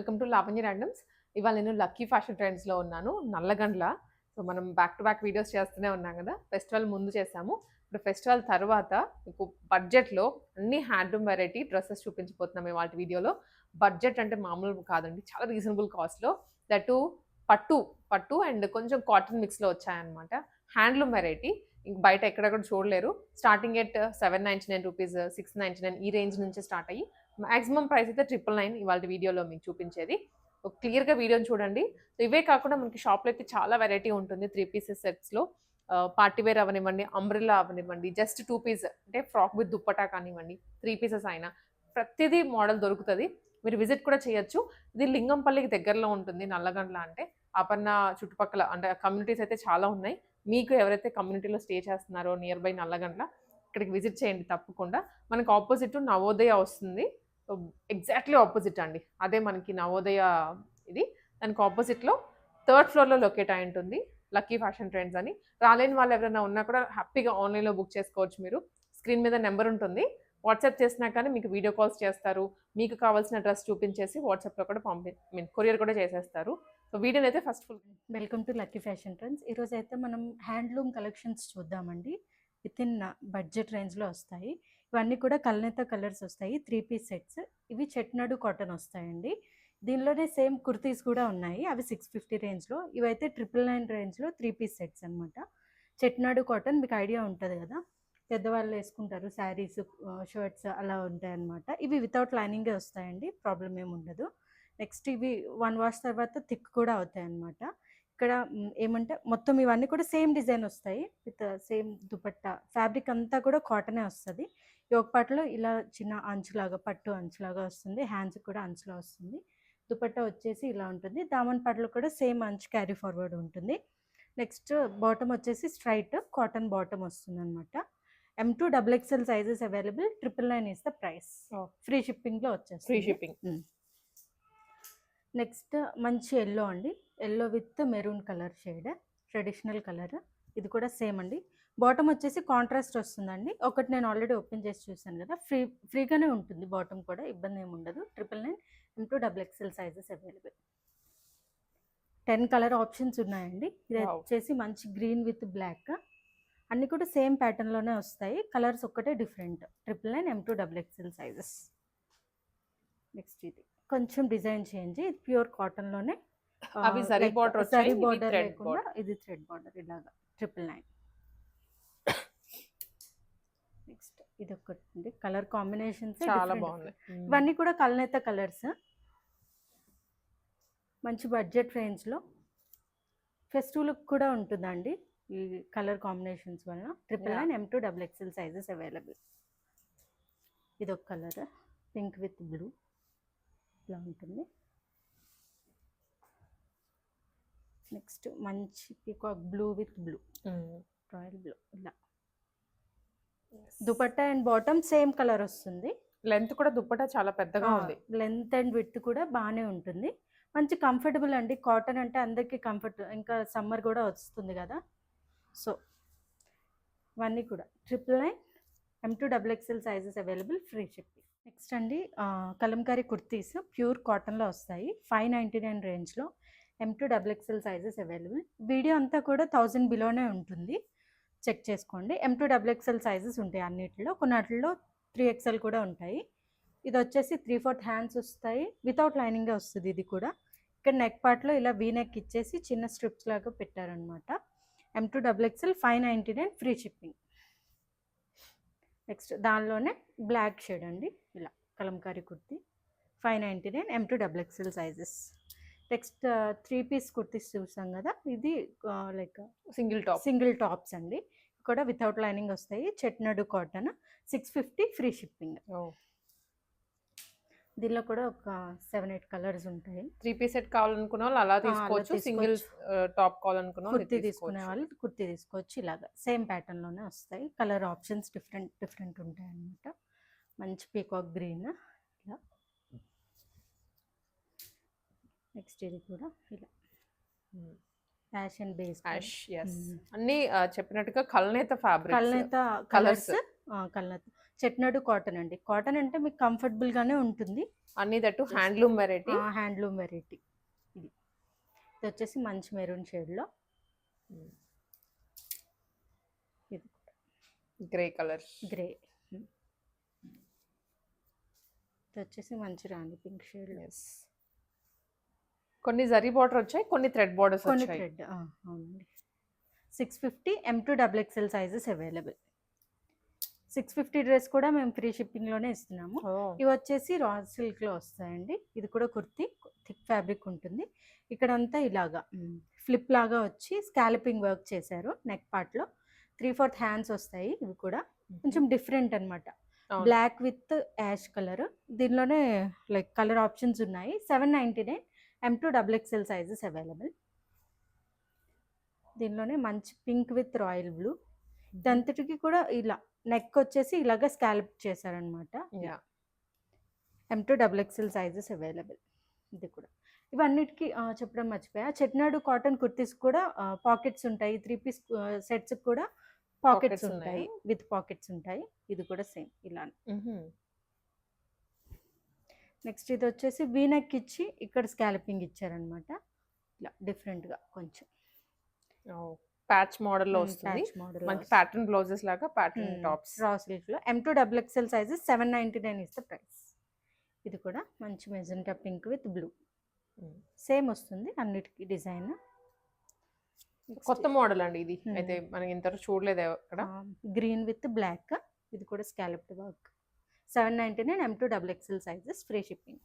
Welcome to Lavanya randoms. ఇవాళ నేను lucky fashion ట్రెండ్స్లో ఉన్నాను, నల్లగండ్ల. సో మనం బ్యాక్ టు బ్యాక్ వీడియోస్ చేస్తూనే ఉన్నాం కదా. ఫెస్టివల్ ముందు చేసాము, ఇప్పుడు ఫెస్టివల్ తర్వాత మీకు బడ్జెట్లో అన్ని హ్యాండ్లూమ్ వెరైటీ డ్రెస్సెస్ చూపించబోతున్నాం ఇవాళ వీడియోలో. బడ్జెట్ అంటే మామూలు కాదండి, చాలా రీజనబుల్ కాస్ట్లో. దట్ పట్టు పట్టు అండ్ కొంచెం కాటన్ మిక్స్లో వచ్చాయన్నమాట. హ్యాండ్లూమ్ వెరైటీ ఇంక బయట ఎక్కడెక్కడ చూడలేరు. స్టార్టింగ్ ఎట్ 799 రూపీస్, 699 ఈ రేంజ్ నుంచి స్టార్ట్ అయ్యి మాక్సిమం ప్రైస్ అయితే 999 ఇవాళ వీడియోలో మీకు చూపించేది. క్లియర్గా వీడియోని చూడండి. సో ఇవే కాకుండా మనకి షాప్లో అయితే చాలా వెరైటీ ఉంటుంది. 3 పీసెస్ సెట్స్లో పార్టీ వేర్ అవనివ్వండి, అంబ్రెల్లా అవనివ్వండి, జస్ట్ 2 పీస్ అంటే ఫ్రాక్ విత్ దుప్పటా కానివ్వండి, 3 పీసెస్ అయినా ప్రతిదీ మోడల్ దొరుకుతుంది. మీరు విజిట్ కూడా చేయొచ్చు. ఇది లింగంపల్లికి దగ్గరలో ఉంటుంది నల్లగండ్ల అంటే. అపర్ణ చుట్టుపక్కల అంటే కమ్యూనిటీస్ అయితే చాలా ఉన్నాయి. మీకు ఎవరైతే కమ్యూనిటీలో స్టే చేస్తున్నారో నియర్ బై నల్లగండ్ల, ఇక్కడికి విజిట్ చేయండి తప్పకుండా. మనకు ఆపోజిట్ నవోదయ వస్తుంది. సో ఎగ్జాక్ట్లీ ఆపోజిట్ అండి, అదే మనకి నవోదయ. ఇది దానికి ఆపోజిట్లో 3rd ఫ్లోర్లో లొకేట్ అయి ఉంటుంది లక్కీ ఫ్యాషన్ ట్రెండ్స్ అని. రాలేని వాళ్ళు ఎవరైనా ఉన్నా కూడా హ్యాపీగా ఆన్లైన్లో బుక్ చేసుకోవచ్చు. మీరు స్క్రీన్ మీద నెంబర్ ఉంటుంది, వాట్సాప్ చేసినా కానీ మీకు వీడియో కాల్స్ చేస్తారు. మీకు కావాల్సిన డ్రెస్ చూపించేసి వాట్సాప్లో కూడా కొరియర్ కూడా చేసేస్తారు. సో వీడియోని అయితే first full welcome to lucky fashion trends. ఈరోజు అయితే మనం హ్యాండ్లూమ్ కలెక్షన్స్ చూద్దామండి. విత్ ఇన్ బడ్జెట్ రేంజ్లో వస్తాయి. ఇవన్నీ కూడా కల్నేత కలర్స్ వస్తాయి. 3 పీస్ సెట్స్. ఇవి చెట్నాడు కాటన్ వస్తాయండి. దీనిలోనే సేమ్ కుర్తీస్ కూడా ఉన్నాయి, అవి 650 రేంజ్లో. ఇవైతే 999 రేంజ్లో 3 పీస్ సెట్స్ అనమాట. చెట్నాడు కాటన్ మీకు ఐడియా ఉంటుంది కదా, పెద్దవాళ్ళు వేసుకుంటారు, శారీస్, షర్ట్స్ అలా ఉంటాయి అన్నమాట. ఇవి వితౌట్ లైనింగే వస్తాయండి, ప్రాబ్లం ఏమి ఉండదు. నెక్స్ట్ ఇవి 1 వాష్ తర్వాత థిక్ కూడా అవుతాయి అన్నమాట. ఇక్కడ ఏమంటే మొత్తం ఇవన్నీ కూడా సేమ్ డిజైన్ వస్తాయి విత్ సేమ్ దుపట్టా. ఫ్యాబ్రిక్ అంతా కూడా కాటనే వస్తుంది. యోగ పాటలో ఇలా చిన్న అంచులాగా, పట్టు అంచులాగా వస్తుంది. హ్యాండ్స్ కూడా అంచులా వస్తుంది. దుపట్టా వచ్చేసి ఇలా ఉంటుంది. దామన్ పాటలో కూడా సేమ్ అంచు క్యారీ ఫార్వర్డ్ ఉంటుంది. నెక్స్ట్ బాటమ్ వచ్చేసి స్ట్రైట్ కాటన్ బాటమ్ వస్తుంది అనమాట. M2 XXL sizes available. 999 is the price. Free షిప్పింగ్లో వచ్చేసి ఫ్రీ షిప్పింగ్. నెక్స్ట్ మంచి ఎల్లో అండి, yellow with maroon colour shade, traditional colour. ఇది కూడా సేమ్ అండి. బాటమ్ వచ్చేసి కాంట్రాస్ట్ వస్తుందండి. ఒకటి నేను ఆల్రెడీ ఓపెన్ చేసి చూసాను కదా, ఫ్రీగానే ఉంటుంది బాటమ్ కూడా, ఇబ్బంది ఏమి ఉండదు. 999 M2 XXL sizes available. 10 colour options ఉన్నాయండి. ఇది వచ్చేసి మంచి గ్రీన్ విత్ బ్లాక్, అన్నీ కూడా సేమ్ ప్యాటర్న్లోనే వస్తాయి. కలర్స్ ఒక్కటే different. 999 M2 XXL sizes. Next ఇది కొంచెం డిజైన్ చేంజ్, ఇది ప్యూర్ కాటన్లోనే. అవి జరీ బార్డర్ వచ్చాయి, జరీ బార్డర్ లేకుండా ఇది థ్రెడ్ బార్డర్ ఇలాగా 999. నెక్స్ట్ ఇది ఒకటి కలర్ కాంబినేషన్స్ చాలా బాగున్నాయి. ఇవన్నీ కూడా కల్నేత కలర్స్. మంచి బడ్జెట్ రేంజ్లో ఫెస్టివ్ లుక్ కూడా ఉంటుందండి ఈ కలర్ కాంబినేషన్స్ వల్ల. 999 M2 XXL సైజెస్ అవైలబుల్. ఇది ఒక కలర్ పింక్ విత్ బ్లూ ఇలా ఉంటుంది. నెక్స్ట్ మంచి peacock blue with blue, royal blue ఇలా. Dupatta and bottom same colour వస్తుంది. లెంత్ కూడా దుప్పటా చాలా పెద్దగా ఉంది. లెంత్ అండ్ విడ్త్ కూడా బాగానే ఉంటుంది. మంచి కంఫర్టబుల్ అండి. కాటన్ అంటే అందరికీ కంఫర్ట్, ఇంకా సమ్మర్ కూడా వస్తుంది కదా. సో ఇవన్నీ కూడా 999 M2 XXL sizes available, free shipping. Next అండి కలంకారీ కుర్తీస్ ప్యూర్ కాటన్లో వస్తాయి. 599 రేంజ్లో M2 XXL sizes available. Video అంతా కూడా 1000 బిలోనే ఉంటుంది, చెక్ చేసుకోండి. M2 XXL సైజెస్ ఉంటాయి అన్నిటిలో, కొన్నిటిలో 3XL కూడా ఉంటాయి. ఇది వచ్చేసి 3/4 హ్యాండ్స్ వస్తాయి, వితౌట్ లైనింగే వస్తుంది. ఇది కూడా ఇక్కడ నెక్ పార్ట్లో ఇలా వీ నెక్ ఇచ్చేసి చిన్న స్ట్రిప్స్ లాగా పెట్టారనమాట. M2 XXL 599, free shipping. Next దానిలోనే బ్లాక్ షేడ్ అండి, ఇలా kalamkari kurti 599 M2 XXL sizes. Next 3 piece kurtis చూసాం కదా, ఇది లైక్ సింగిల్ టాప్స్ అండి, కూడా వితౌట్ లైనింగ్ వస్తాయి. Chettinad cotton 650, free shipping. దీనిలో కూడా ఒక 7-8 కలర్స్ ఉంటాయి. 3 పీస్ సెట్ కావాలనుకున్న వాళ్ళు అలా తీసుకోవచ్చు, సింగిల్ టాప్ కావాలనుకున్న కుర్తీ తీసుకునే వాళ్ళు కుర్తీ తీసుకోవచ్చు. ఇలాగా సేమ్ ప్యాటర్న్లోనే వస్తాయి. కలర్ ఆప్షన్స్ డిఫరెంట్ ఉంటాయి అన్నమాట. మంచి పీకాక్ గ్రీన్ ఇలా. నెక్స్ట్ ఇది కూడా ఇలా ఫ్యాషన్ బేస్డ్ అన్ని చెప్పినట్టుగా కల్నేత ఫ్యాబ్రిక్, కల్నేత కలర్స్. కల్నేత చెట్నాడు కాటన్ అండి. కాటన్ అంటే మీకు కంఫర్టబుల్ గానే ఉంటుంది. అన్ని that handloom variety. Handloom variety. ఇది ఇది వచ్చేసి మంచి మెరూన్ షేడ్ లో. ఇది గ్రే కలర్. గ్రే. ఇది వచ్చేసి మంచి రాణి పింక్ షేడ్. కొన్ని జరీ బార్డర్ వచ్చాయి, కొన్ని థ్రెడ్ బార్డర్స్ కొన్ని వచ్చాయి. థ్రెడ్. అవునండి. 650 M2 XXL sizes available. 650 dress కూడా మేము ఫ్రీ షిప్పింగ్లోనే ఇస్తున్నాము. ఇవి వచ్చేసి రా సిల్క్లో వస్తాయండి. ఇది కూడా కుర్తీ థిక్ ఫ్యాబ్రిక్ ఉంటుంది. ఇక్కడంతా ఇలాగా ఫ్లిప్ లాగా వచ్చి స్కాలపింగ్ వర్క్ చేశారు. నెక్ పార్ట్లో 3/4 హ్యాండ్స్ వస్తాయి. ఇవి కూడా కొంచెం డిఫరెంట్ అనమాట. Black with ash colour. దీనిలోనే లైక్ కలర్ ఆప్షన్స్ ఉన్నాయి. 799 M2 XXL సైజెస్ అవైలబుల్. దీనిలోనే మంచి పింక్ విత్ రాయల్ బ్లూ. దాంతటికి కూడా ఇలా నెక్ వచ్చేసి ఇలాగ స్కాల్ప్ చేశారనమాట. M2 XXL sizes available. ఇది కూడా ఇవన్నిటికీ చెప్పడం మర్చిపోయా. చెట్నాడు కాటన్ కుర్తీస్ కూడా పాకెట్స్ ఉంటాయి. 3 పీస్ సెట్స్ కూడా పాకెట్స్ ఉంటాయి, విత్ పాకెట్స్ ఉంటాయి. ఇది కూడా సేమ్ ఇలా. నెక్స్ట్ ఇది వచ్చేసి వీ నెక్ ఇచ్చి ఇక్కడ స్కాల్పింగ్ ఇచ్చారనమాట. ఇలా డిఫరెంట్గా కొంచెం ప్యాచ్ మోడల్ లో వస్తుంది. మనకి ప్యాటర్న్ బ్లౌజెస్ లాగా ప్యాటర్న్ టాప్స్. రా సిల్క్ లో M2 XXL sizes 799 is the price. ఇది కూడా మంచి magenta pink with blue same వస్తుంది అన్నిటికీ డిజైన్. కొత్త మోడల్ అండి ఇది. అయితే మనకి ఇంత చూడలేదు అక్కడ. Green with black. ఇది కూడా scalloped work. 799 M2 XXL sizes free shipping.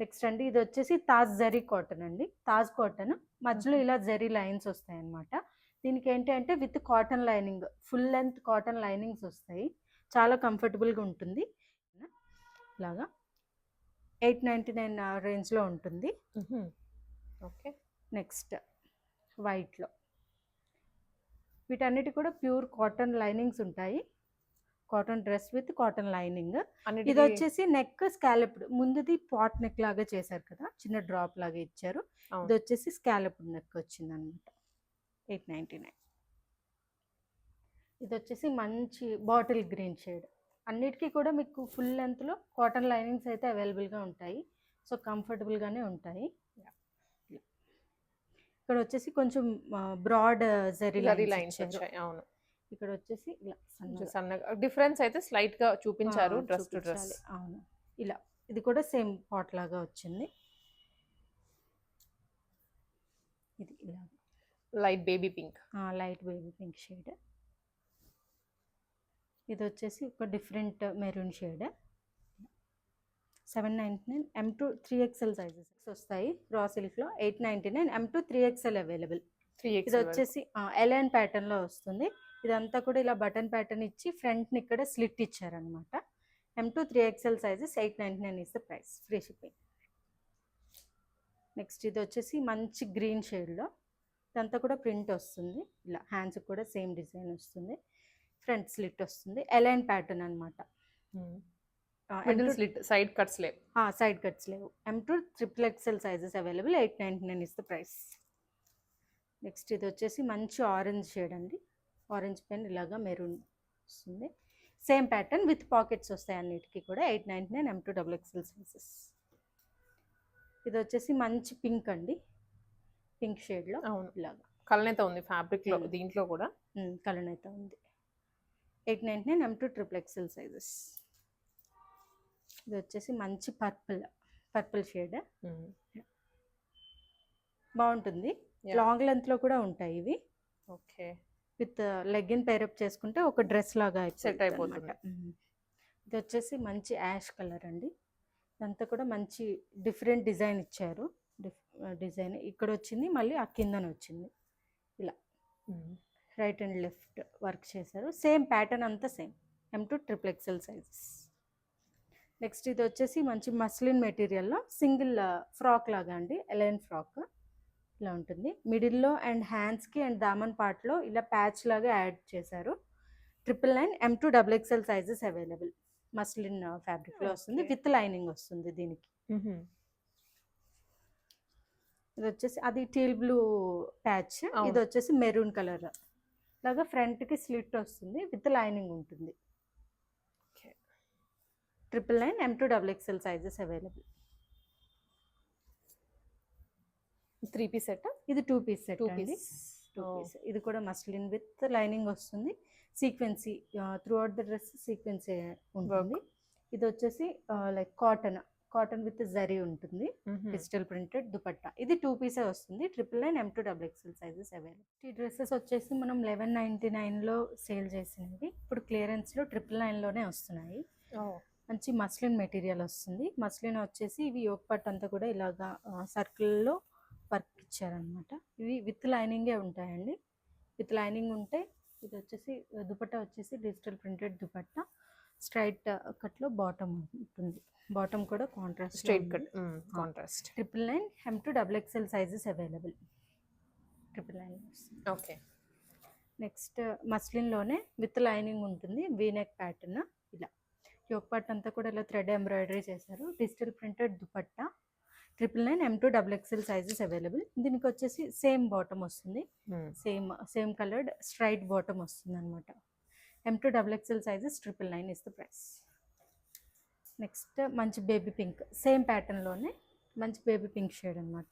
Next అండి ఇది వచ్చేసి తాజ్ జరీ కాటన్ అండి. తాజ్ కాటన్ మధ్యలో ఇలా జరీ లైన్స్ వస్తాయి అన్నమాట. దీనికి ఏంటి అంటే with cotton lining, full length cotton linings వస్తాయి. చాలా కంఫర్టబుల్గా ఉంటుంది. ఇలాగా 899 రేంజ్లో ఉంటుంది. ఓకే. నెక్స్ట్ వైట్లో వీటన్నిటి కూడా ప్యూర్ కాటన్ లైనింగ్స్ ఉంటాయి. Cotton dress with cotton lining. ఇది వచ్చేసి నెక్ స్కాలప్డ్. ముందుది పాట్ నెక్ లాగా చేశారు కదా, చిన్న డ్రాప్ లాగా ఇచ్చారు. ఇది వచ్చేసి స్కాలప్డ్ నెక్ వచ్చింది అనమాట. 899. ఇది వచ్చేసి మంచి బాటిల్ గ్రీన్ షేడ్. అన్నిటికీ కూడా మీకు ఫుల్ లెంత్లో కాటన్ లైనింగ్స్ అయితే అవైలబుల్గా ఉంటాయి. సో కంఫర్టబుల్గానే ఉంటాయి. ఇక్కడ వచ్చేసి కొంచెం బ్రాడ్ జరీ లైన్స్ వచ్చాయి. అవును. ఇక్కడ వచ్చేసి ఇలా సన్నగా డిఫరెన్స్ అయితే స్లైట్ గా చూపించారు డ్రెస్ టు డ్రెస్. అవును. ఇలా ఇది కూడా సేమ్ పాట్ లాగా వచ్చింది. ఇది ఇలా light baby pink. Light baby pink shade. ఇది వచ్చేసి ఒక different maroon shade. 799 M2 3XL sizes వస్తాయి. రా సిల్క్లో 899 M2 3XL అవైలబుల్. ఇది వచ్చేసి ఎలైన్ ప్యాటర్న్లో వస్తుంది. ఇదంతా కూడా ఇలా బటన్ ప్యాటర్న్ ఇచ్చి ఫ్రంట్ని ఇక్కడ స్లిట్ ఇచ్చారనమాట. M2 3XL sizes 899 is the price free shipping. Next ఇది వచ్చేసి మంచి గ్రీన్ షేడ్లో ఇదంతా కూడా ప్రింట్ వస్తుంది. ఇలా హ్యాండ్స్ కూడా సేమ్ డిజైన్ వస్తుంది. ఫ్రంట్ స్లిట్ వస్తుంది. ఎలైన్ ప్యాటర్న్ అనమాట. సైడ్ కట్స్ లేవు. సైడ్ కట్స్ లేవు. M2 XXL sizes available. 899 is the price. Next ఇది వచ్చేసి మంచి ఆరెంజ్ షేడ్ అండి. ఆరెంజ్ పెన్ ఇలాగా మెరూన్ వస్తుంది. సేమ్ ప్యాటర్న్ విత్ పాకెట్స్ వస్తాయి అన్నిటికీ కూడా. 899 M2 XXL సైజెస్. ఇది వచ్చేసి మంచి పింక్ అండి. పింక్ షేడ్లో. అవును. ఇలాగా కలనైతే ఉంది ఫ్యాబ్రిక్లో. దీంట్లో కూడా కలనైతే ఉంది. 899 M2 XXL సైజెస్. ఇది వచ్చేసి మంచి పర్పుల్ షేడ్. బాగుంటుంది. లాంగ్ లెంత్లో కూడా ఉంటాయి ఇవి. ఓకే. విత్ లెగ్గిన్ పేరప్ చేసుకుంటే ఒక డ్రెస్ లాగా సెట్ అయిపోతుంది. ఇది వచ్చేసి మంచి యాష్ కలర్ అండి. ఇదంతా కూడా మంచి డిఫరెంట్ డిజైన్ ఇచ్చారు. డిజైన్ ఇక్కడ వచ్చింది, మళ్ళీ ఆ కిందన వచ్చింది. ఇలా రైట్ అండ్ లెఫ్ట్ వర్క్ చేశారు. సేమ్ ప్యాటర్న్ అంతా same. M2 XXL sizes. Next ఇది వచ్చేసి మంచి మస్లిన్ మెటీరియల్లో సింగిల్ ఫ్రాక్ లాగా అండి. ఎలైన్ ఫ్రాక్ ఇలా ఉంటుంది. మిడిల్లో అండ్ హ్యాండ్స్కి అండ్ దామన్ పార్ట్లో ఇలా ప్యాచ్ లాగా యాడ్ చేశారు. 999 M2 XXL sizes available. Muslin ఫ్యాబ్రిక్లో వస్తుంది. విత్ లైనింగ్ వస్తుంది దీనికి. ఇది వచ్చేసి అది టీల్ బ్లూ ప్యాచ్. ఇది వచ్చేసి మెరూన్ కలర్ లాగా ఫ్రంట్కి స్లిట్ వస్తుంది. విత్ లైనింగ్ ఉంటుంది. 999 M2 XXL sizes available. 3 piece set, ఇది 2 పీస్ సెట్ 2 అండి. పీస్. 2 పీస్. ఇది కూడా మస్లిన్ విత్ లైనింగ్ వస్తుంది. Sequins throughout the dress sequins ఉంటుంది. ఇది వచ్చేసి లైక్ కాటన్ విత్ జరీ ఉంటుంది. Digital printed dupatta. ఇది 2 పీసే వస్తుంది. 999 M2 XXL సైజెస్ అవైలబుల్. ఈ డ్రెస్సెస్ వచ్చేసి మనం 1199లో సేల్ చేసినవి ఇప్పుడు క్లియరెన్స్లో 999లోనే వస్తున్నాయి. మంచి మస్లిన్ మెటీరియల్ వస్తుంది. మస్లిన్ వచ్చేసి ఇవి యోక్ పట్ అంతా కూడా ఇలాగా సర్కిల్లో వర్క్ ఇచ్చారనమాట. ఇవి విత్ లైనింగే ఉంటాయండి. విత్ లైనింగ్ ఉంటే ఇది వచ్చేసి దుపట్టా వచ్చేసి డిజిటల్ ప్రింటెడ్ దుపట్టా. స్ట్రైట్ కట్లో బాటమ్ ఉంటుంది. బాటమ్ కూడా contrast straight cut contrast. 999 M2 XXL sizes available. 999. Okay. Next మస్లిన్లోనే విత్ లైనింగ్ ఉంటుంది. వీనెక్ ప్యాటర్న్ ఇలా యోక్ పార్ట్ అంతా కూడా ఇలా థ్రెడ్ ఎంబ్రాయిడరీ చేశారు. Digital printed dupatta. 999 M2 XXL sizes available. దీనికి వచ్చేసి సేమ్ బాటమ్ వస్తుంది. సేమ్ కలర్డ్ స్ట్రైట్ బాటమ్ వస్తుంది అనమాట. M2 XXL sizes 999 is the price. Next మంచి బేబీ పింక్ సేమ్ ప్యాటర్న్లోనే మంచి బేబీ పింక్ షేడ్ అనమాట.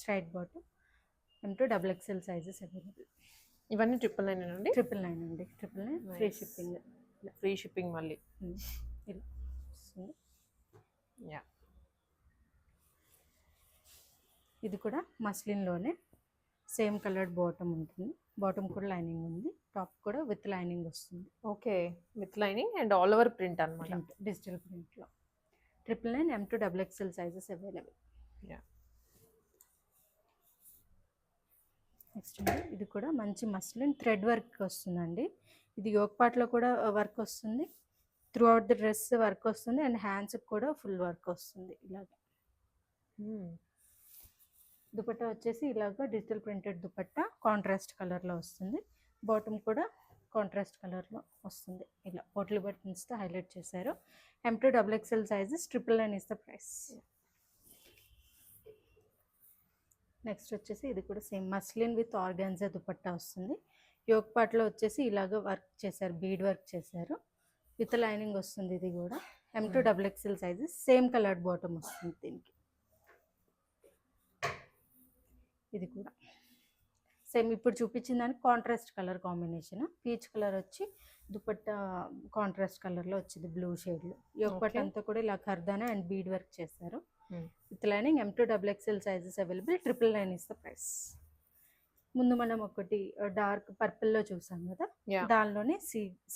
Straight bottom. M2 XXL sizes available. ఇవన్నీ 999 అండి. 999 అండి. 999 ఫ్రీ షిప్పింగ్. ఫ్రీ షిప్పింగ్ మళ్ళీ ఇలా వస్తుంది. యా. ఇది కూడా మస్లిన్లోనే సేమ్ కలర్డ్ బాటమ్ ఉంటుంది. బాటమ్ కూడా లైనింగ్ ఉంది. టాప్ కూడా విత్ లైనింగ్ వస్తుంది. Okay. With lining and all over print అనమాట. ప్రింట్ డిజిటల్ ప్రింట్లో 999 M2 XXL sizes available. Yeah. Next అండి ఇది కూడా మంచి మస్లిన్ థ్రెడ్ వర్క్ వస్తుందండి. ఇది యోక్ పార్ట్లో కూడా వర్క్ వస్తుంది. Through out the dress work వస్తుంది అండ్ హ్యాండ్స్కి కూడా ఫుల్ వర్క్ వస్తుంది. ఇలాగ దుపట్టా వచ్చేసి ఇలాగ డిజిటల్ ప్రింటెడ్ దుపట్టా కాంట్రాస్ట్ కలర్లో వస్తుంది. బాటమ్ కూడా కాంట్రాస్ట్ కలర్లో వస్తుంది. ఇలా పోట్లీ బటన్స్తో హైలైట్ చేశారు. M2 XXL sizes 999 is the price. Next వచ్చేసి ఇది కూడా same muslin with organza dupatta వస్తుంది. యోక్ పార్ట్లో వచ్చేసి ఇలాగ వర్క్ చేశారు. బీడ్ వర్క్ చేశారు. విత్ లైనింగ్ వస్తుంది. ఇది కూడా M2 XXL sizes same coloured bottom వస్తుంది దీనికి. ఇది కూడా సేమ్ ఇప్పుడు చూపించిన దానికి contrast colour combination. Peach colour వచ్చి దుపట్టా కాంట్రాస్ట్ కలర్లో వచ్చింది బ్లూ షేడ్లో. యోక్ పార్ట్ అంతా కూడా ఇలా కర్దానా అండ్ బీడ్ వర్క్ చేశారు. With lining M2 XXL sizes available. 999 is the price. ముందు మనం ఒకటి డార్క్ పర్పుల్లో చూసాం కదా, దానిలోనే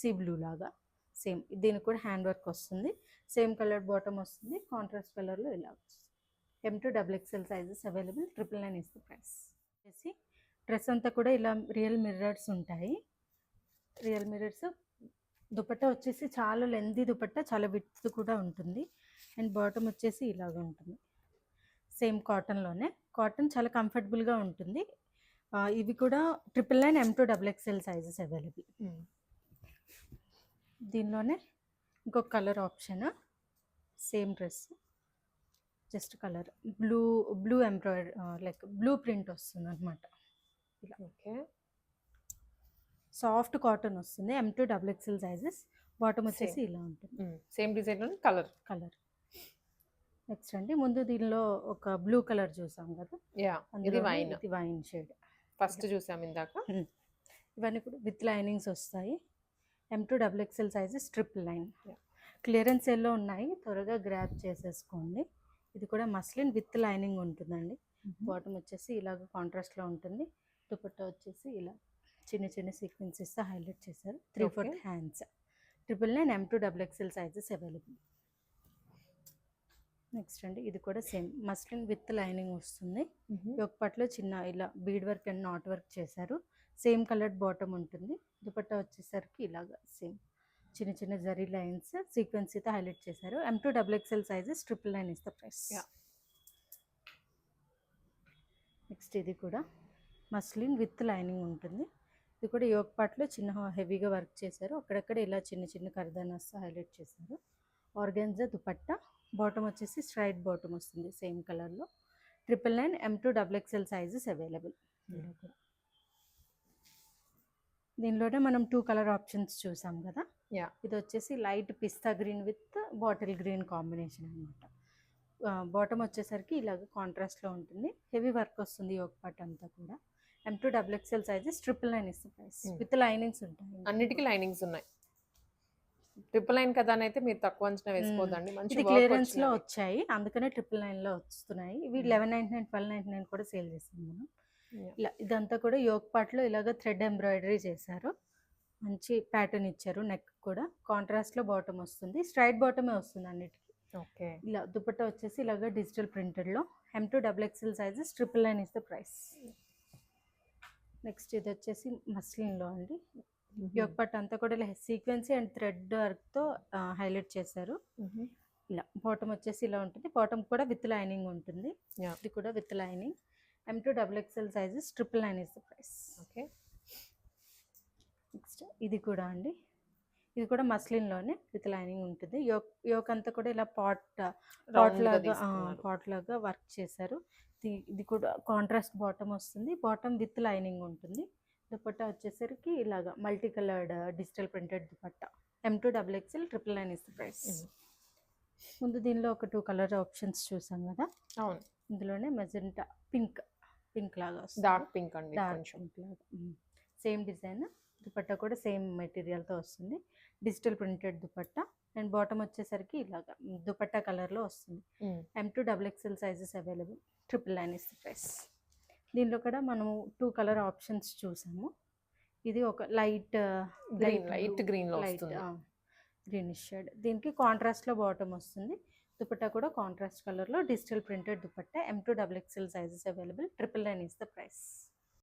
సీ బ్లూ లాగా సేమ్ దీనికి కూడా హ్యాండ్ వర్క్ వస్తుంది. సేమ్ కలర్ బాటమ్ వస్తుంది. కాంట్రాస్ట్ కలర్లో ఇలా వస్తుంది. M2 XXL sizes available. 999 is the price. వచ్చేసి డ్రెస్ అంతా కూడా ఇలా రియల్ మిర్రర్స్ ఉంటాయి. Real mirrors. దుపట్టా వచ్చేసి చాలా లెంతీ దుపట్టా, చాలా విడ్త్ కూడా ఉంటుంది. అండ్ బాటమ్ వచ్చేసి ఇలాగ ఉంటుంది. సేమ్ కాటన్లోనే. కాటన్ చాలా కంఫర్టబుల్గా ఉంటుంది. ఇవి కూడా 999 M2 XXL సైజెస్ అవైలబుల్. దీనిలోనే ఇంకొక colour option. Same dress just colour blue embroidery like blue print వస్తుంది అనమాట. ఇలా ఓకే. సాఫ్ట్ కాటన్ వస్తుంది. M2 XXL sizes. బాటమ్ వచ్చేసి ఇలా ఉంటుంది. Same design colour. నెక్స్ట్ అండి ముందు దీనిలో ఒక బ్లూ కలర్ చూసాం కదా. ఇది వైన్ షేడ్ ఫస్ట్ చూసాం ఇందాక. ఇవన్నీ కూడా విత్ లైనింగ్స్ వస్తాయి. M2 XXL sizes 999. క్లియరెన్స్ సేల్లో ఉన్నాయి. త్వరగా గ్రాబ్ చేసేసుకోండి. ఇది కూడా మస్లిన్ విత్ లైనింగ్ ఉంటుందండి. బాటమ్ వచ్చేసి ఇలాగ కాంట్రాస్ట్లో ఉంటుంది. దుపట్టా వచ్చేసి ఇలా చిన్న చిన్న సీక్వెన్సెస్తో హైలైట్ చేశారు. 3/4 hands. 999 M2 XXL sizes available. Next అండి ఇది కూడా సేమ్ మస్లిన్ విత్ లైనింగ్ వస్తుంది. యోక్ పార్ట్లో చిన్న ఇలా bead work and not work చేశారు. సేమ్ కలర్డ్ బాటమ్ ఉంటుంది. దుపట్టా వచ్చేసరికి ఇలాగా సేమ్ చిన్న చిన్న జరీ లైన్స్ సీక్వెన్సీతో హైలైట్ చేశారు. M2 XXL sizes 999 is the price. Next ఇది కూడా మస్లిన్ విత్ లైనింగ్ ఉంటుంది. ఇది కూడా యోక్ పార్ట్లో చిన్న హెవీగా వర్క్ చేశారు. అక్కడక్కడ ఇలా చిన్న చిన్న కర్దానాస్ హైలైట్ చేశారు. ఆర్గాన్జా దుపట్టా. బాటమ్ వచ్చేసి స్ట్రైట్ బాటమ్ వస్తుంది సేమ్ కలర్లో. 999 M2 XXL సైజెస్ అవైలబుల్. దీనిలోనే మనం 2 కలర్ ఆప్షన్స్ చూసాం కదా! యాహ్! ఇది వచ్చేసి light pista green with bottle green combination అనమాట. బాటమ్ వచ్చేసరికి ఇలాగ కాంట్రాస్ట్‌లో ఉంటుంది. హెవీ వర్క్ వస్తుంది యోక్ పార్ట్ అంతా కూడా. M2 double XL sizes 999 is the price. With linings ఉంటాయి. అన్నిటికి లైనింగ్స్ ఉన్నాయి. 999 కదా అని అయితే మీరు తక్కువ అంచనా వేసుకోవద్దండి. మంచి ఇది వర్క్ క్లియరెన్స్‌లో వచ్చినవి. వచ్చాయి. అందుకనే 999లో వస్తున్నాయి. ఇవి 1199, 1299 కూడా సేల్ చేసాం మనం. యాహ్! ఇలా ఇదంతా కూడా యోక్ పార్ట్‌లో ఇలాగ థ్రెడ్ ఎంబ్రాయిడరీ చేశారు. మంచి ప్యాటర్న్ ఇచ్చారు. నెక్ కూడా కాంట్రాస్ట్‌లో బాటమ్ వస్తుంది. స్ట్రైట్ బాటమే వస్తుంది అన్నిటికి. ఓకే. ఇలా దుపట్టా వచ్చేసి ఇలాగ డిజిటల్ ప్రింటెడ్‌లో M2 double XL sizes 999 is the price. Next ఇది వచ్చేసి మస్లిన్‌లో అండి. యోక్ పార్ట్ అంతా కూడా ఇలా సీక్వెన్సీ అండ్ థ్రెడ్ వర్క్‌తో హైలైట్ చేశారు. ఇలా బాటమ్ వచ్చేసి ఇలా ఉంటుంది. బాటమ్ కూడా విత్ లైనింగ్ ఉంటుంది. యాహ్! ఇది కూడా with lining. M2 double XL sizes 999 is the price. Okay. Next ఇది కూడా అండి. ఇది కూడా మస్లిన్‌లోనే విత్ లైనింగ్ ఉంటుంది. యోక్ అంతా కూడా ఇలా రౌండ్‌గా తీసుకున్నారు. పాట్ లాగా వర్క్ చేశారు. ఇది కూడా కాంట్రాస్ట్ బాటమ్ వస్తుంది. బాటమ్ విత్ లైనింగ్ ఉంటుంది. దుపట్టా వచ్చేసరికి ఇలాగా multi coloured digital printed dupatta. M2 double XL 999 is the price. ముందు దీనిలో ఒక 2 కలర్ ఆప్షన్స్ చూసాం కదా! అవును. ఇందులోనే మెజెంటా పింక్ లాగా వస్తుంది. డార్క్ పింక్ అండి డార్క్ కొంచెం. పింక్ లాగా. Same design. దుపట్టా కూడా సేమ్ మెటీరియల్‌తో వస్తుంది. Digital printed dupatta and bottom వచ్చేసరికి ఇలాగా దుపట్టా కలర్‌లో వస్తుంది. M2 double XL sizes available. 999 is the price. దీనిలో కూడా మనము 2 కలర్ ఆప్షన్స్ చూసాము. ఇది ఒక లైట్ లైట్ గ్రీన్‌లో వస్తుంది. Greenish shade. దీనికి కాంట్రాస్ట్‌లో బాటమ్ వస్తుంది. దుపట్టా కూడా కాంట్రాస్ట్ కలర్‌లో digital printed dupatta. M2 double XL sizes available. 999 is the price.